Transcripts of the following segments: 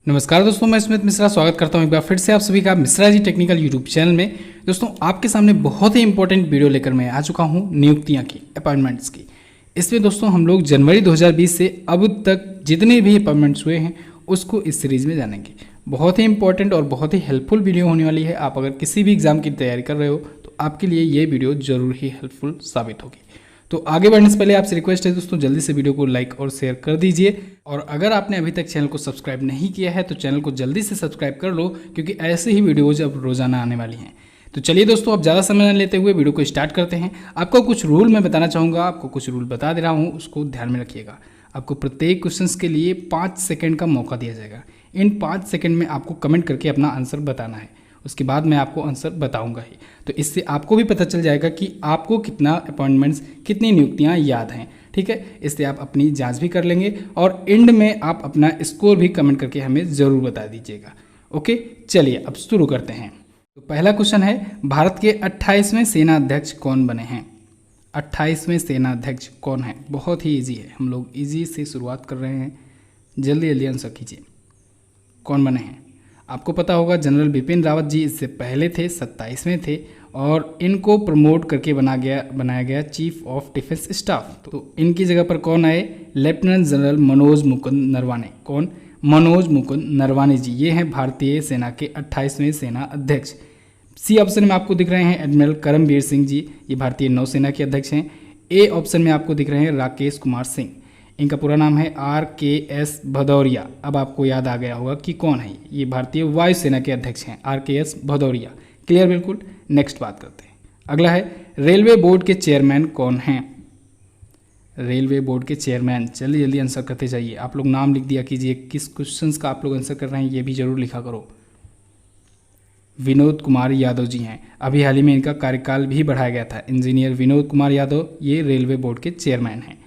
नमस्कार दोस्तों, मैं स्मित मिश्रा स्वागत करता हूं एक बार फिर से आप सभी का Mishra ji technical YouTube channel में। दोस्तों आपके सामने बहुत ही इंपॉर्टेंट वीडियो लेकर मैं आ चुका हूं नियुक्तियां की, अपॉइंटमेंट्स की। इसमें दोस्तों हम लोग जनवरी 2020 से अब तक जितने भी अपॉइंटमेंट्स हुए हैं उसको इस सीरीज़ में जानेंगे। बहुत ही इंपॉर्टेंट और बहुत ही हेल्पफुल वीडियो होने वाली है। आप अगर किसी भी एग्जाम की तैयारी कर रहे हो तो आपके लिए ये वीडियो जरूर ही हेल्पफुल साबित होगी। तो आगे बढ़ने से पहले आपसे रिक्वेस्ट है दोस्तों, जल्दी से वीडियो को लाइक और शेयर कर दीजिए। और अगर आपने अभी तक चैनल को सब्सक्राइब नहीं किया है तो चैनल को जल्दी से सब्सक्राइब कर लो, क्योंकि ऐसे ही वीडियोज अब रोजाना आने वाली हैं। तो चलिए दोस्तों, अब ज़्यादा समय न लेते हुए वीडियो को स्टार्ट करते हैं। आपको कुछ रूल मैं बताना चाहूँगा, आपको कुछ रूल बता दे रहा हूँ, उसको ध्यान में रखिएगा। आपको प्रत्येक क्वेश्चन के लिए 5 सेकेंड का मौका दिया जाएगा। इन 5 सेकेंड में आपको कमेंट करके अपना आंसर बताना है। उसके बाद मैं आपको आंसर बताऊंगा ही। तो इससे आपको भी पता चल जाएगा कि आपको कितना अपॉइंटमेंट्स, कितनी नियुक्तियां याद हैं। ठीक है, इससे आप अपनी जांच भी कर लेंगे और एंड में आप अपना स्कोर भी कमेंट करके हमें ज़रूर बता दीजिएगा। ओके, चलिए अब शुरू करते हैं। तो पहला क्वेश्चन है, भारत के 28वें सेना अध्यक्ष कौन बने हैं? 28वें सेना अध्यक्ष कौन है? बहुत ही ईजी है, हम लोग ईजी से शुरुआत कर रहे हैं। जल्दी जल्दी आंसर कीजिए, कौन बने हैं? आपको पता होगा जनरल बिपिन रावत जी इससे पहले थे, 27वें थे, और इनको प्रमोट करके बनाया गया चीफ ऑफ डिफेंस स्टाफ। तो इनकी जगह पर कौन आए? Lieutenant general Manoj Mukund Naravane. कौन? मनोज मुकुंद नरवाने जी। ये हैं भारतीय सेना के 28वें सेना अध्यक्ष। सी ऑप्शन में आपको दिख रहे हैं एडमिरल करमबीर सिंह जी, ये भारतीय नौसेना के अध्यक्ष हैं। ए ऑप्शन में आपको दिख रहे हैं राकेश कुमार सिंह। इनका पूरा नाम है RKS भदौरिया। अब आपको याद आ गया होगा कि कौन है ये भारतीय वायुसेना के अध्यक्ष हैं, RKS भदौरिया। क्लियर? बिल्कुल। नेक्स्ट बात करते हैं। अगला है, रेलवे बोर्ड के चेयरमैन कौन हैं? रेलवे बोर्ड के चेयरमैन, जल्दी जल्दी आंसर करते जाइए। आप लोग नाम लिख दिया कीजिए, किस क्वेश्चंस का आप लोग आंसर कर रहे हैं ये भी जरूर लिखा करो। विनोद कुमार यादव जी हैं। अभी हाल ही में इनका कार्यकाल भी बढ़ाया गया था। इंजीनियर विनोद कुमार यादव ये रेलवे बोर्ड के चेयरमैन हैं।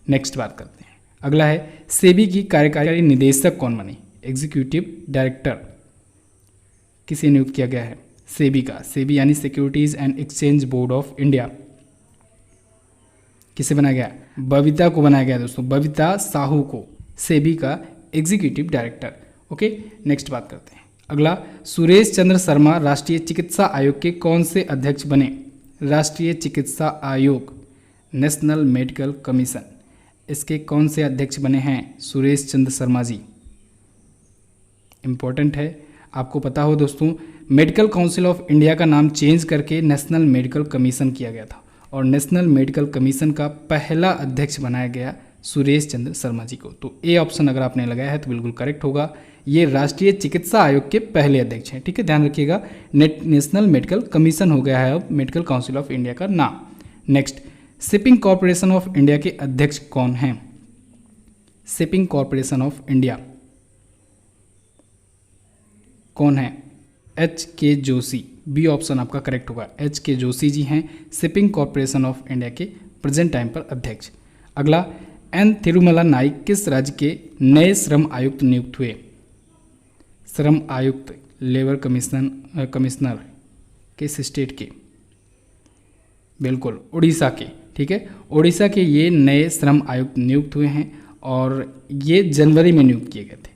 नेक्स्ट बात करते हैं। अगला है, सेबी की कार्यकारी निदेशक कौन बने? एग्जीक्यूटिव डायरेक्टर किसे नियुक्त किया गया है? सेबी का। सेबी यानी securities and exchange board of India. किसे बनाया गया? बबीता को बनाया गया दोस्तों, बबीता साहू को सेबी का एग्जीक्यूटिव डायरेक्टर। ओके, नेक्स्ट बात करते हैं। अगला, सुरेश चंद्र शर्मा राष्ट्रीय चिकित्सा आयोग के कौन से अध्यक्ष बने? राष्ट्रीय चिकित्सा आयोग, नेशनल मेडिकल कमीशन, इसके कौन से अध्यक्ष बने हैं? सुरेश चंद्र शर्मा जी। इंपॉर्टेंट है, आपको पता हो दोस्तों, मेडिकल काउंसिल ऑफ इंडिया का नाम चेंज करके नेशनल मेडिकल कमीशन किया गया था, और नेशनल मेडिकल कमीशन का पहला अध्यक्ष बनाया गया सुरेश चंद्र शर्मा जी को। तो ए ऑप्शन अगर आपने लगाया है तो बिल्कुल करेक्ट होगा। ये राष्ट्रीय चिकित्सा आयोग के पहले अध्यक्ष हैं। ठीक है, ध्यान रखिएगा, नेशनल मेडिकल कमीशन हो गया है अब मेडिकल काउंसिल ऑफ इंडिया का नाम। Next, shipping corporation of India के अध्यक्ष कौन हैं? शिपिंग कॉरपोरेशन ऑफ इंडिया कौन है? HK जोशी। बी ऑप्शन आपका करेक्ट होगा, HK जोशी जी हैं शिपिंग कॉरपोरेशन ऑफ इंडिया के प्रेजेंट टाइम पर अध्यक्ष। अगला, N तिरुमला नाइक किस राज्य के नए श्रम आयुक्त नियुक्त हुए? श्रम आयुक्त, लेबर कमिश्नर किस स्टेट के? बिल्कुल उड़ीसा के। ठीक है, उड़ीसा के ये नए श्रम आयुक्त नियुक्त हुए हैं और ये जनवरी में नियुक्त किए गए थे।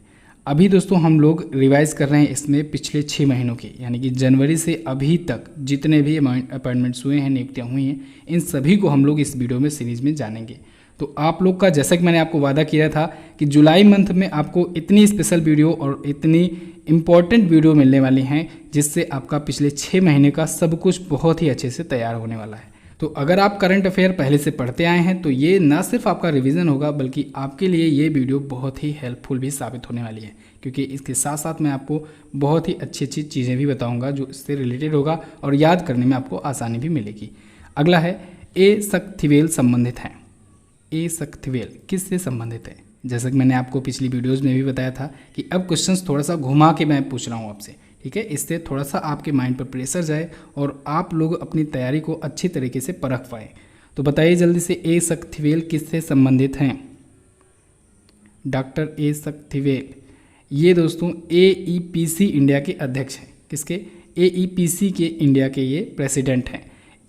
अभी दोस्तों हम लोग रिवाइज कर रहे हैं इसमें पिछले 6 महीनों की, यानी कि जनवरी से अभी तक जितने भी अपॉइंटमेंट्स हुए हैं, नियुक्तियां हुई हैं, इन सभी को हम लोग इस वीडियो में सीरीज में जानेंगे। तो आप लोग का, जैसा कि मैंने आपको वादा किया था कि जुलाई मंथ में आपको इतनी स्पेशल वीडियो और इतनी इंपॉर्टेंट वीडियो मिलने वाली हैं जिससे आपका पिछले 6 महीने का सब कुछ बहुत ही अच्छे से तैयार होने वाला है। तो अगर आप करंट अफेयर पहले से पढ़ते आए हैं तो ये ना सिर्फ आपका रिवीजन होगा बल्कि आपके लिए ये वीडियो बहुत ही हेल्पफुल भी साबित होने वाली है, क्योंकि इसके साथ साथ मैं आपको बहुत ही अच्छी अच्छी चीज़ें भी बताऊंगा जो इससे रिलेटेड होगा और याद करने में आपको आसानी भी मिलेगी। अगला है, ए शक्तिवेल संबंधित हैं। ए शक्तिवेल किससे संबंधित है? जैसा कि मैंने आपको पिछली वीडियोज़ में भी बताया था कि अब क्वेश्चंस थोड़ा सा घुमा के मैं पूछ रहा हूँ आपसे। ठीक है, इससे थोड़ा सा आपके माइंड पर प्रेशर जाए और आप लोग अपनी तैयारी को अच्छी तरीके से परख पाएँ। तो बताइए जल्दी से, ए शक्तिवेल किससे संबंधित हैं? डॉक्टर ए शक्तिवेल ये दोस्तों AEPC इंडिया के अध्यक्ष हैं। किसके? AEPC के इंडिया के ये प्रेसिडेंट हैं।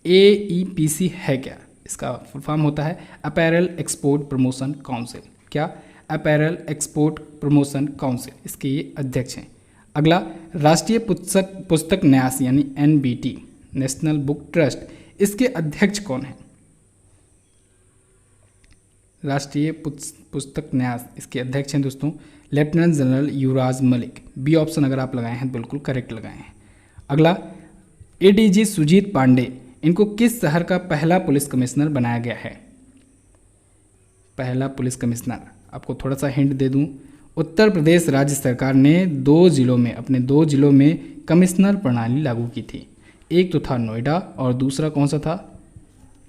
AEPC है क्या? इसका फुल फॉर्म होता है अपैरल एक्सपोर्ट प्रमोशन काउंसिल। क्या? अपैरल एक्सपोर्ट प्रमोशन काउंसिल, इसके ये अध्यक्ष हैं। अगला, राष्ट्रीय पुस्तक न्यास यानी NBT नेशनल बुक ट्रस्ट, इसके अध्यक्ष कौन हैं? राष्ट्रीय पुस्तक न्यास, इसके अध्यक्ष हैं दोस्तों लेफ्टिनेंट जनरल युवराज मलिक। बी ऑप्शन अगर आप लगाए हैं बिल्कुल करेक्ट लगाए हैं। अगला, ADG सुजीत पांडे, इनको किस शहर का पहला पुलिस कमिश्नर बनाया गया है? पहला पुलिस कमिश्नर, आपको थोड़ा सा हिंट दे दूं, उत्तर प्रदेश राज्य सरकार ने अपने दो जिलों में कमिश्नर प्रणाली लागू की थी। एक तो था नोएडा और दूसरा कौन सा था?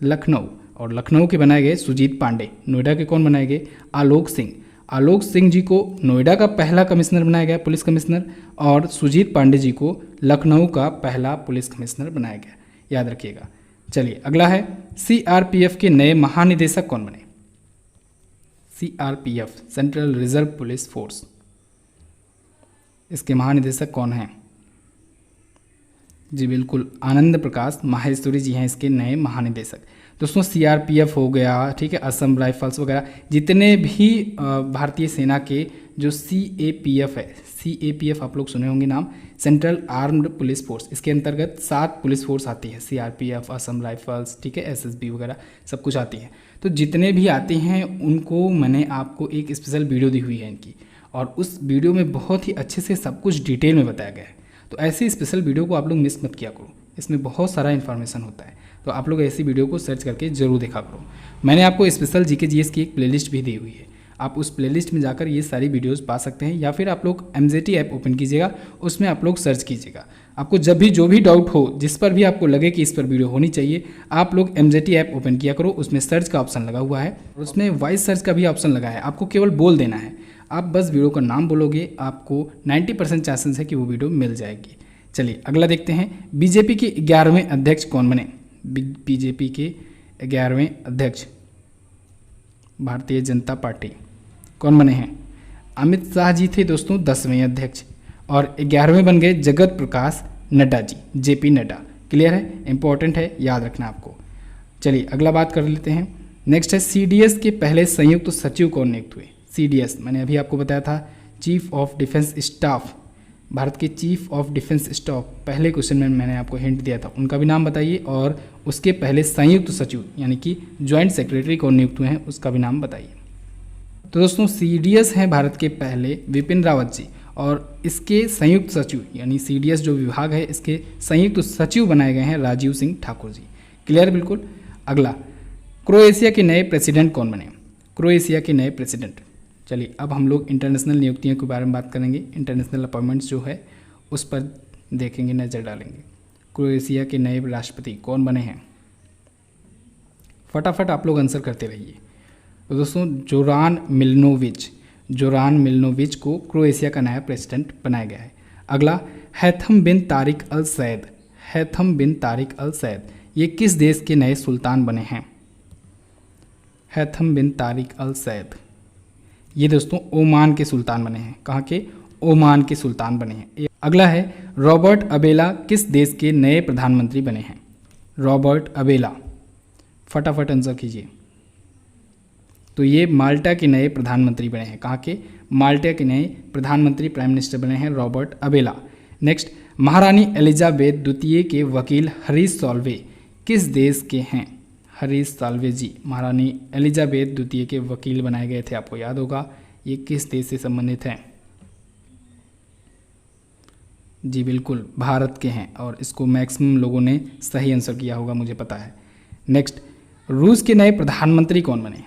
लखनऊ। और लखनऊ के बनाए गए सुजीत पांडे, नोएडा के कौन बनाए गए? आलोक सिंह। आलोक सिंह जी को नोएडा का पहला कमिश्नर बनाया गया, पुलिस कमिश्नर, और सुजीत पांडे जी को लखनऊ का पहला पुलिस कमिश्नर बनाया गया, याद रखिएगा। चलिए अगला है, CRPF के नए महानिदेशक कौन बने? CRPF central reserve police force, इसके महानिदेशक कौन हैं? जी बिल्कुल, आनंद प्रकाश माहेश्वरी जी हैं इसके नए महानिदेशक। दोस्तों CRPF हो गया, ठीक है, असम राइफल्स वगैरह, जितने भी भारतीय सेना के जो CAPF है, CAPF आप लोग सुने होंगे नाम, सेंट्रल आर्म्ड पुलिस फोर्स, इसके अंतर्गत 7 पुलिस फोर्स आती है, CRPF, असम राइफल्स, ठीक है, SSB वगैरह सब कुछ आती है। तो जितने भी आते हैं उनको मैंने आपको एक स्पेशल वीडियो दी हुई है इनकी, और उस वीडियो में बहुत ही अच्छे से सब कुछ डिटेल में बताया गया है। तो ऐसी स्पेशल वीडियो को आप लोग मिस मत किया करो, इसमें बहुत सारा इन्फॉर्मेशन होता है, तो आप लोग ऐसी वीडियो को सर्च करके जरूर देखा करो। मैंने आपको स्पेशल GK GS की एक प्लेलिस्ट भी दी हुई है, आप उस प्लेलिस्ट में जाकर ये सारी वीडियोस पा सकते हैं, या फिर आप लोग MZT ऐप ओपन कीजिएगा, उसमें आप लोग सर्च कीजिएगा। आपको जब भी जो भी डाउट हो, जिस पर भी आपको लगे कि इस पर वीडियो होनी चाहिए, आप लोग MZT ऐप ओपन किया करो, उसमें सर्च का ऑप्शन लगा हुआ है, उसमें वॉइस सर्च का भी ऑप्शन लगा है, आपको केवल बोल देना है, आप बस वीडियो का नाम बोलोगे, आपको 90% चांसेस है कि वो वीडियो मिल जाएगी। चलिए अगला देखते हैं, BJP के 11वें अध्यक्ष कौन बने? BJP के 11वें अध्यक्ष, भारतीय जनता पार्टी, कौन बने हैं? अमित शाह जी थे दोस्तों 10वें अध्यक्ष, और 11वें बन गए जगत प्रकाश नड्डा जी, JP नड्डा। क्लियर है, इंपॉर्टेंट है, याद रखना आपको। चलिए अगला बात कर लेते हैं। नेक्स्ट है, CDS के पहले संयुक्त सचिव कौन नियुक्त हुए? CDS मैंने अभी आपको बताया था, chief of defence staff, Bharat के चीफ ऑफ डिफेंस स्टाफ, पहले क्वेश्चन में मैंने आपको हिंट दिया था, उनका भी नाम बताइए, और उसके पहले संयुक्त सचिव यानी कि ज्वाइंट सेक्रेटरी कौन नियुक्त हुए हैं, उसका भी नाम बताइए। तो दोस्तों CDS हैं भारत के पहले विपिन रावत जी, और इसके संयुक्त सचिव यानी CDS जो विभाग है, इसके संयुक्त सचिव बनाए गए हैं राजीव सिंह ठाकुर जी। क्लियर बिल्कुल। अगला, क्रोएशिया के नए प्रेसिडेंट कौन बने? क्रोएशिया के नए प्रेसिडेंट। चलिए अब हम लोग इंटरनेशनल नियुक्तियों के बारे में बात करेंगे, इंटरनेशनल अपॉइंटमेंट्स जो है उस पर देखेंगे, नज़र डालेंगे। क्रोएशिया के नए राष्ट्रपति कौन बने हैं? फटाफट आप लोग आंसर करते रहिए। तो दोस्तों जोरान मिलिनोविच को क्रोएशिया का नया प्रेसिडेंट बनाया गया है। अगला, हैथम बिन तारिक अल सैद, ये किस देश के नए सुल्तान बने हैं? हैथम बिन तारिक अल सैद, ये दोस्तों ओमान के सुल्तान बने हैं। कहाँ के? ओमान के सुल्तान बने हैं। अगला है, रॉबर्ट अबेला किस देश के नए प्रधानमंत्री बने हैं? रॉबर्ट अबेला, फटाफट आंसर कीजिए। तो ये माल्टा के नए प्रधानमंत्री बने हैं। कहाँ के? माल्टा के नए प्रधानमंत्री प्राइम मिनिस्टर बने हैं रॉबर्ट अबेला। नेक्स्ट, महारानी एलिजाबेथ द्वितीय के वकील हरीश साल्वे किस देश के हैं? हरीश साल्वे जी महारानी एलिजाबेथ द्वितीय के वकील बनाए गए थे, आपको याद होगा। ये किस देश से संबंधित हैं? जी बिल्कुल भारत के हैं, और इसको मैक्सिमम लोगों ने सही आंसर किया होगा, मुझे पता है। नेक्स्ट, रूस के नए प्रधानमंत्री कौन बने?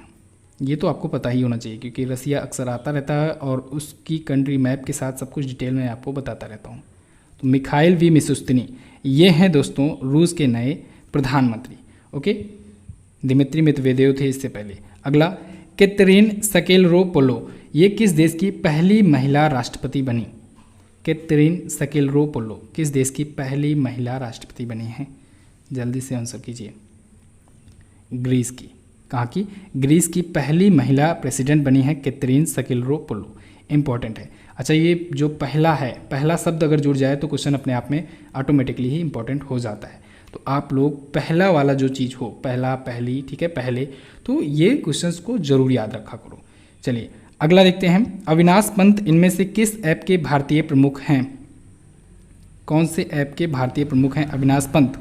ये तो आपको पता ही होना चाहिए, क्योंकि रसिया अक्सर आता रहता है और उसकी कंट्री मैप के साथ सब कुछ डिटेल में आपको बताता रहता हूँ। तो मिखाइल वी मिशुस्तिनी, ये हैं दोस्तों रूस के नए प्रधानमंत्री। ओके, दिमित्री मेदवेदेव थे इससे पहले। अगला, कैथरीन सकेलरोपोलो, ये किस देश की पहली महिला राष्ट्रपति बनी? कैथरीन सकेलरोपोलो किस देश की पहली महिला राष्ट्रपति बनी हैं? जल्दी से आंसर कीजिए। ग्रीस की। कहाँ की? ग्रीस की पहली महिला प्रेसिडेंट बनी है कैथरीन सकेलरोपोलो। इंपॉर्टेंट है। अच्छा, ये जो पहला है, पहला शब्द अगर जुड़ जाए तो क्वेश्चन अपने आप में ऑटोमेटिकली ही इंपॉर्टेंट हो जाता है। तो आप लोग पहला वाला जो चीज़ हो, पहला, पहली, ठीक है, पहले, तो ये क्वेश्चंस को जरूर याद रखा करो। चलिए अगला देखते हैं, अविनाश पंत इनमें से किस ऐप के भारतीय प्रमुख हैं? कौन से ऐप के भारतीय प्रमुख हैं अविनाश पंत?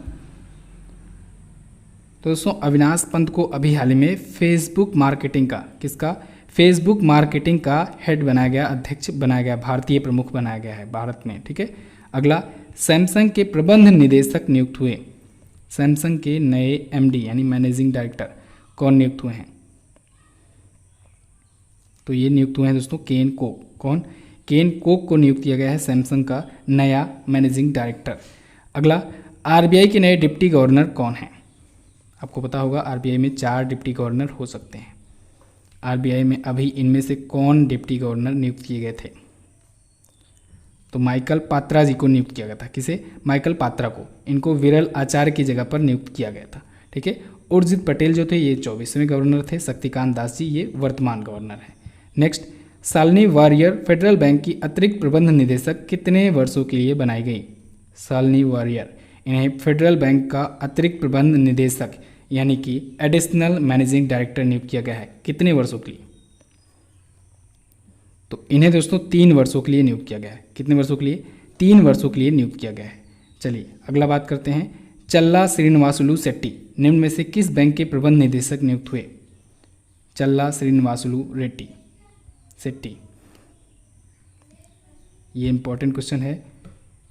तो दोस्तों अविनाश पंत को अभी हाल ही में फेसबुक मार्केटिंग का, किसका? फेसबुक मार्केटिंग का हेड बनाया गया, अध्यक्ष बनाया गया, भारतीय प्रमुख बनाया गया है भारत में, ठीक है। अगला, सैमसंग के प्रबंध निदेशक नियुक्त हुए, सैमसंग के नए एमडी यानी मैनेजिंग डायरेक्टर कौन नियुक्त हुए हैं? तो ये नियुक्त हुए हैं दोस्तों केन कोक। कौन? केन कोक को नियुक्त किया गया है सैमसंग का नया मैनेजिंग डायरेक्टर। अगला, आरबीआई के नए डिप्टी गवर्नर कौन हैं? आपको पता होगा आरबीआई में 4 डिप्टी गवर्नर हो सकते हैं। आरबीआई में अभी इनमें से कौन डिप्टी गवर्नर नियुक्त किए गए थे? तो माइकल पात्रा जी को नियुक्त किया गया था। किसे? माइकल पात्रा को। इनको विरल आचार्य की जगह पर नियुक्त किया गया था, ठीक है। उर्जित पटेल जो थे ये 24वें गवर्नर थे, शक्तिकांत दास जी ये वर्तमान गवर्नर हैं। Next, Shalini Warrier Federal Bank की अतिरिक्त प्रबंध निदेशक कितने वर्षों के लिए बनाई गई? शालिनी वारियर, इन्हें फेडरल बैंक का अतिरिक्त प्रबंध निदेशक यानी कि एडिशनल मैनेजिंग डायरेक्टर नियुक्त किया गया है, कितने वर्षों के लिए? तो इन्हें दोस्तों 3 वर्षों के लिए नियुक्त किया गया है। कितने वर्षों के लिए? 3 वर्षों के लिए नियुक्त किया गया है। चलिए अगला बात करते हैं, चल्ला श्रीनिवासुलु शेट्टी निम्न में से किस बैंक के प्रबंध निदेशक नियुक्त हुए? चल्ला श्रीनिवासुलु रेड्डी शेट्टी, ये इंपॉर्टेंट क्वेश्चन है,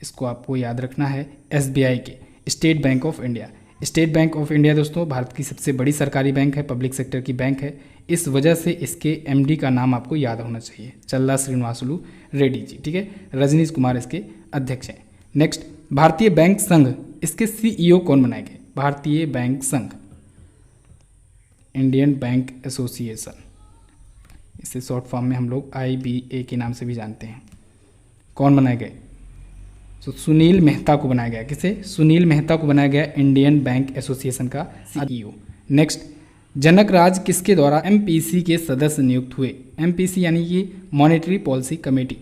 इसको आपको याद रखना है। एसबीआई के, state bank of India. State bank of India दोस्तों भारत की सबसे बड़ी सरकारी बैंक है, पब्लिक सेक्टर की बैंक है, इस वजह से इसके एमडी का नाम आपको याद होना चाहिए, चल्ला श्रीनिवासुलु रेड्डी जी, ठीक है। रजनीश कुमार इसके अध्यक्ष हैं। नेक्स्ट, भारतीय बैंक संघ, इसके सीईओ कौन बनाए गए? भारतीय बैंक संघ, इंडियन बैंक एसोसिएशन, इसे शॉर्ट फॉर्म में हम लोग IBA के नाम से भी जानते हैं। कौन बनाए गए? तो सुनील मेहता को बनाया गया। किसे? सुनील मेहता को बनाया गया इंडियन बैंक एसोसिएशन का CEO। नेक्स्ट, जनक राज किसके द्वारा MPC के सदस्य नियुक्त हुए? MPC यानी कि monetary policy committee.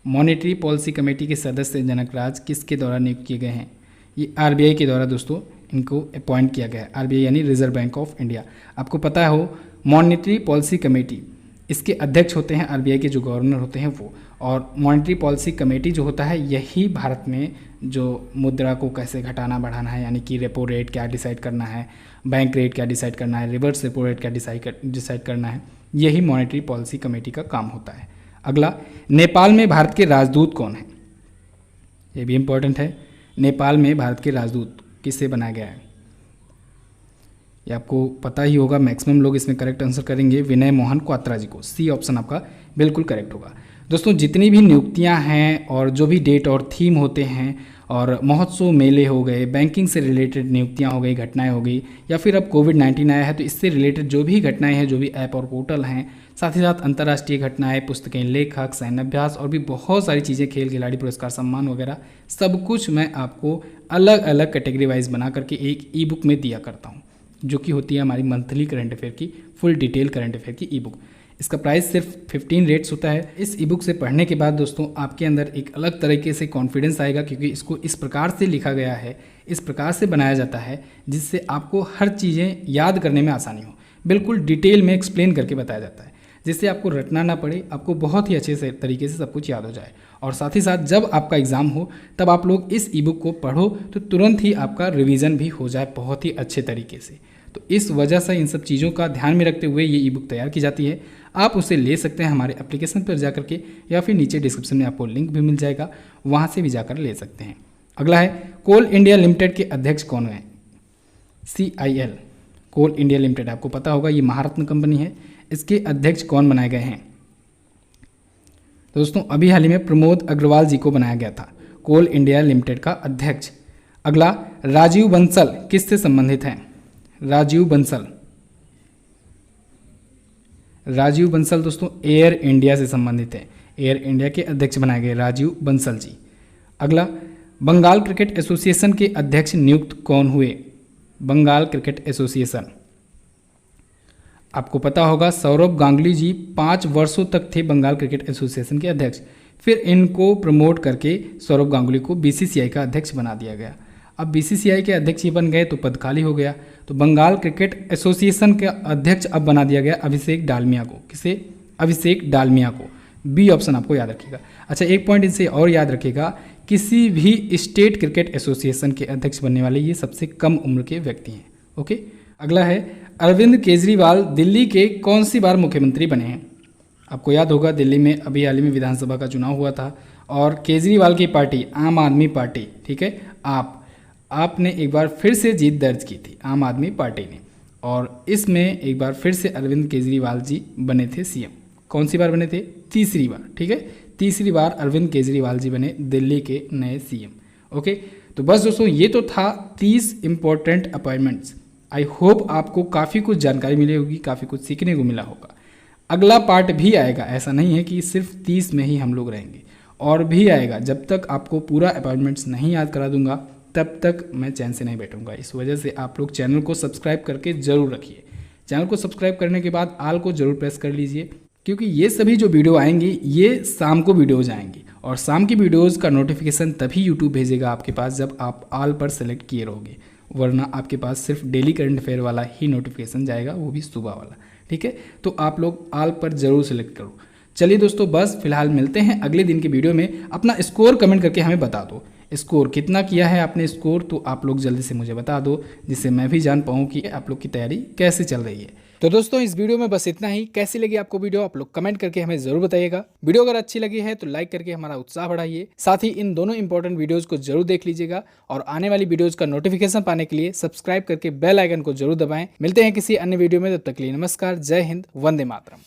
Monetary policy committee के सदस्य जनक राज किसके द्वारा नियुक्त किए गए हैं? ये RBI के द्वारा दोस्तों इनको अपॉइंट किया गया है। RBI यानी रिजर्व बैंक ऑफ इंडिया। आपको पता हो मॉनेटरी पॉलिसी कमेटी, इसके अध्यक्ष होते हैं RBI के जो गवर्नर होते हैं वो, और मॉनेटरी पॉलिसी कमेटी जो होता है यही भारत में जो मुद्रा को कैसे घटाना बढ़ाना है, यानी कि रेपो रेट क्या डिसाइड करना है, बैंक रेट क्या डिसाइड करना है, रिवर्स रेपो रेट क्या डिसाइड करना है, यही मॉनेटरी पॉलिसी कमेटी का काम होता है। अगला, नेपाल में भारत के राजदूत कौन है? ये भी इम्पोर्टेंट है। नेपाल में भारत के राजदूत किससे बनाया गया है? ये आपको पता ही होगा, मैक्सिमम लोग इसमें करेक्ट आंसर करेंगे विनय मोहन क्वात्रा जी को। सी ऑप्शन आपका बिल्कुल करेक्ट होगा। दोस्तों जितनी भी नियुक्तियां हैं और जो भी डेट और थीम होते हैं और महोत्सव मेले हो गए, बैंकिंग से रिलेटेड नियुक्तियां हो गई, घटनाएं हो गई, या फिर अब कोविड-19 आया है तो इससे रिलेटेड जो भी घटनाएं हैं, जो भी ऐप और पोर्टल हैं, साथ ही साथ अंतर्राष्ट्रीय घटनाएं, पुस्तकें, लेखक, सैन्य अभ्यास और भी बहुत सारी चीज़ें, खेल खिलाड़ी पुरस्कार, सम्मान वगैरह सब कुछ मैं आपको अलग अलग कैटेगरी वाइज बना करके एक ई बुक में दिया करता हूँ, जो कि होती है हमारी मंथली करंट अफेयर की फुल डिटेल करंट अफेयर की ई बुक। इसका प्राइस सिर्फ 15 रेट्स होता है। इस ई बुक से पढ़ने के बाद दोस्तों आपके अंदर एक अलग तरीके से कॉन्फिडेंस आएगा, क्योंकि इसको इस प्रकार से लिखा गया है, इस प्रकार से बनाया जाता है जिससे आपको हर चीज़ें याद करने में आसानी हो। बिल्कुल डिटेल में एक्सप्लेन करके बताया जाता है, जिससे आपको रटना ना पड़े, आपको बहुत ही अच्छे से तरीके से सब कुछ याद हो जाए। और साथ ही साथ जब आपका एग्ज़ाम हो तब आप लोग इस ई बुक को पढ़ो तो तुरंत ही आपका रिवीजन भी हो जाए बहुत ही अच्छे तरीके से। तो इस वजह से इन सब चीज़ों का ध्यान में रखते हुए ये ई बुक तैयार की जाती है। आप उसे ले सकते हैं हमारे एप्लीकेशन पर जाकर के, या फिर नीचे डिस्क्रिप्शन में आपको लिंक भी मिल जाएगा, वहाँ से भी जाकर ले सकते हैं। अगला है, कोल इंडिया लिमिटेड के अध्यक्ष कौन हैं? CIL, कोल इंडिया लिमिटेड, आपको पता होगा ये महारत्न कंपनी है, इसके अध्यक्ष कौन बनाए गए हैं? दोस्तों अभी हाल ही में प्रमोद अग्रवाल जी को बनाया गया था कोल इंडिया लिमिटेड का अध्यक्ष। अगला, राजीव बंसल किससे संबंधित हैं? राजीव बंसल, राजीव बंसल दोस्तों एयर इंडिया से संबंधित है। एयर इंडिया के अध्यक्ष बनाए गए राजीव बंसल जी। अगला, बंगाल क्रिकेट एसोसिएशन के अध्यक्ष नियुक्त कौन हुए? बंगाल क्रिकेट एसोसिएशन, आपको पता होगा सौरभ गांगुली जी 5 वर्षों तक थे बंगाल क्रिकेट एसोसिएशन के अध्यक्ष, फिर इनको प्रमोट करके सौरभ गांगुली को BCCI का अध्यक्ष बना दिया गया। अब BCCI के अध्यक्ष ही बन गए तो पद खाली हो गया, तो बंगाल क्रिकेट एसोसिएशन के अध्यक्ष अब बना दिया गया अभिषेक डालमिया को। किसे? अभिषेक डालमिया को। बी ऑप्शन आपको याद रखिएगा। अच्छा, एक पॉइंट इनसे और याद रखिएगा, किसी भी स्टेट क्रिकेट एसोसिएशन के अध्यक्ष बनने वाले ये सबसे कम उम्र के व्यक्ति हैं। ओके, अगला है अरविंद केजरीवाल दिल्ली के कौन सी बार मुख्यमंत्री बने हैं। आपको याद होगा दिल्ली में अभी हाल ही में विधानसभा का चुनाव हुआ था और केजरीवाल की पार्टी आम आदमी पार्टी, ठीक है, आपने एक बार फिर से जीत दर्ज की थी आम आदमी पार्टी ने, और इसमें एक बार फिर से अरविंद केजरीवाल जी बने थे सीएम। कौन सी बार बने थे? तीसरी बार, ठीक है, तीसरी बार अरविंद केजरीवाल जी बने दिल्ली के नए सीएम। ओके, तो बस दोस्तों ये तो था 30 इंपॉर्टेंट अपॉइंटमेंट्स। आई होप आपको काफ़ी कुछ जानकारी मिली होगी, काफ़ी कुछ सीखने को मिला होगा। अगला पार्ट भी आएगा, ऐसा नहीं है कि सिर्फ 30 में ही हम लोग रहेंगे, और भी आएगा। जब तक आपको पूरा अपॉइंटमेंट्स नहीं याद करा दूंगा तब तक मैं चैन से नहीं बैठूंगा। इस वजह से आप लोग चैनल को सब्सक्राइब करके ज़रूर रखिए। चैनल को सब्सक्राइब करने के बाद आल को ज़रूर प्रेस कर लीजिए, क्योंकि ये सभी जो वीडियो आएंगी ये शाम को वीडियोज़ आएंगी, और शाम की वीडियोज़ का नोटिफिकेशन तभी यूट्यूब भेजेगा आपके पास जब आप आल पर सेलेक्ट किए रहोगे, वरना आपके पास सिर्फ डेली करंट अफेयर वाला ही नोटिफिकेशन जाएगा, वो भी सुबह वाला। ठीक है, तो आप लोग आल पर ज़रूर सेलेक्ट करो। चलिए दोस्तों, बस फिलहाल मिलते हैं अगले दिन के वीडियो में। अपना स्कोर कमेंट करके हमें बता दो, स्कोर कितना किया है आपने स्कोर, तो आप लोग जल्दी से मुझे बता दो, जिससे मैं भी जान पाऊँ कि आप लोग की तैयारी कैसे चल रही है। तो दोस्तों इस वीडियो में बस इतना ही। कैसी लगी आपको वीडियो आप लोग कमेंट करके हमें जरूर बताइएगा। वीडियो अगर अच्छी लगी है तो लाइक करके हमारा उत्साह बढ़ाइए। साथ ही इन दोनों इंपॉर्टेंट वीडियोस को जरूर देख लीजिएगा, और आने वाली वीडियोस का नोटिफिकेशन पाने के लिए सब्सक्राइब करके बेल आइकन को जरूर दबाएं। मिलते हैं किसी अन्य वीडियो में, तब तक के लिए नमस्कार, जय हिंद, वंदे मातरम।